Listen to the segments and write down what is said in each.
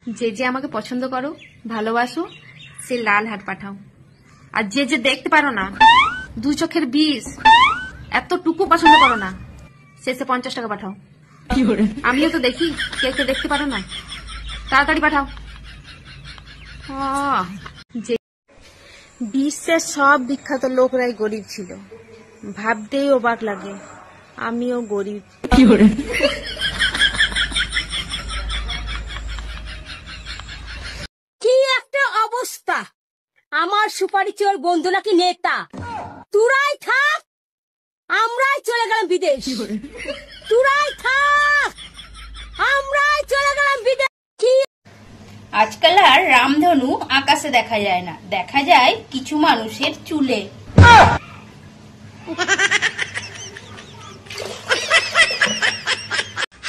যে যে আমাকে পছন্দ করো, ভালোবাসো, সে লাল হাট পাঠাও। আর যে যে দেখতে পারো না, দু চোখের বিষ, এতটুকু পছন্দ করো না, শেষে 50 টাকা পাঠাও। আমিও তো দেখি, কে কে দেখতে পারো না, তাড়াতাড়ি পাঠাও। যে বিশ্বের সব বিখ্যাত লোকরাই গরিব ছিল, ভাবতেই অবাক লাগে আমিও গরিব। কি একটা অবস্থা! আমার সুপারি চোর বন্ধু নাকি নেতা। তুরাই থাক, আমরাই চলে গেলাম বিদেশ। তুরাই থাক, আমরাই চলে গেলাম বিদেশ। কি আজকাল আর রামধনু আকাশে দেখা যায় না, দেখা যায় কিছু মানুষের চুলে।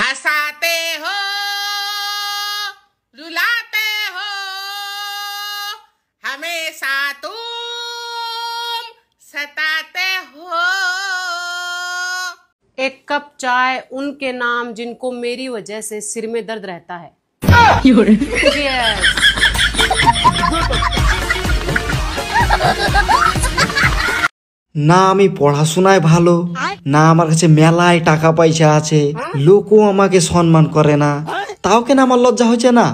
हंसाते हो, रुलाते हो, हमेशा तुम सताते हो। एक कप चाय उनके नाम जिनको मेरी वजह से सिर में दर्द रहता है। Cheers! না আমি পড়াশোনায় ভালো, না আমার কাছে মেলায় টাকা পয়সা আছে, লোকও আমাকে সম্মান করে না, তাও কেন আমার লজ্জা হচ্ছে না?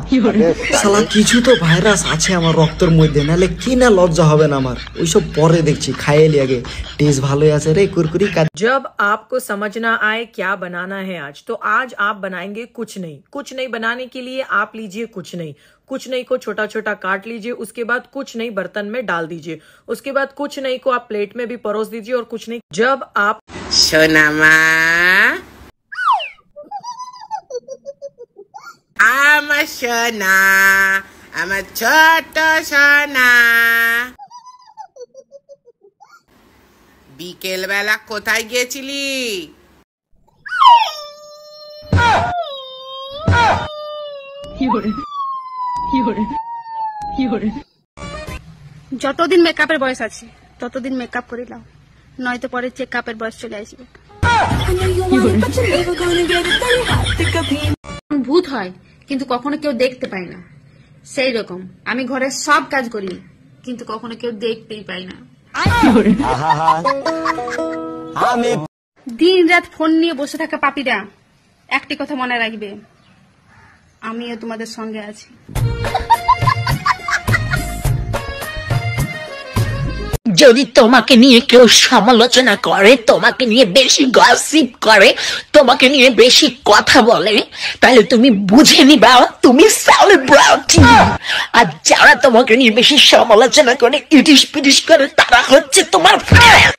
শালা কিছু তো ভাইরাস আছে আমার রক্তের মধ্যে, নাহলে কি না লজ্জা হবে না আমার। ওইসব পরে দেখছি, খাইয়ে আগে টেস্ট ভালোই আছে রে কুরকুরি। जब आपको समझ ना आए क्या बनाना है आज, तो आज आप बनाएंगे कुछ नहीं। कुछ नहीं बनाने के लिए आप लीजिए कुछ नहीं। कुछ नहीं को छोटा छोटा काट लीजिए, उसके बाद कुछ नहीं बर्तन में डाल दीजिए, उसके बाद कुछ नहीं को आप प्लेट में भी परोस दीजिए, और कुछ नहीं जब आप सोनामा আমার সোনা, আমার ছোট সোনা, বিকেল বেলা কোথায় গিয়েছিলি? যতদিন মেকআপের বয়স আছে ততদিন মেকআপ করে নাও, নয়তো পরে চেকআপের বয়স চলে আসবে। ভূত হয় কিন্তু কখনো কেউ দেখতে পায় না, সেই রকম আমি ঘরের সব কাজ করি কিন্তু কখনো কেউ দেখতেই পাই না। দিন রাত ফোন নিয়ে বসে থাকা পাপীরা একটি কথা মনে রাখবে, আমিও তোমাদের সঙ্গে আছি। যদি তোমাকে নিয়ে কেউ সমালোচনা করে, তোমাকে নিয়ে বেশি গসিপ করে, তোমাকে নিয়ে বেশি কথা বলে, তাহলে তুমি বুঝে নিবা তুমি সেলিব্রিটি। আর যারা তোমাকে নিয়ে বেশি সমালোচনা করে, ইটিস পিটিস করে, তারা হচ্ছে তোমার ফ্রেন্ড।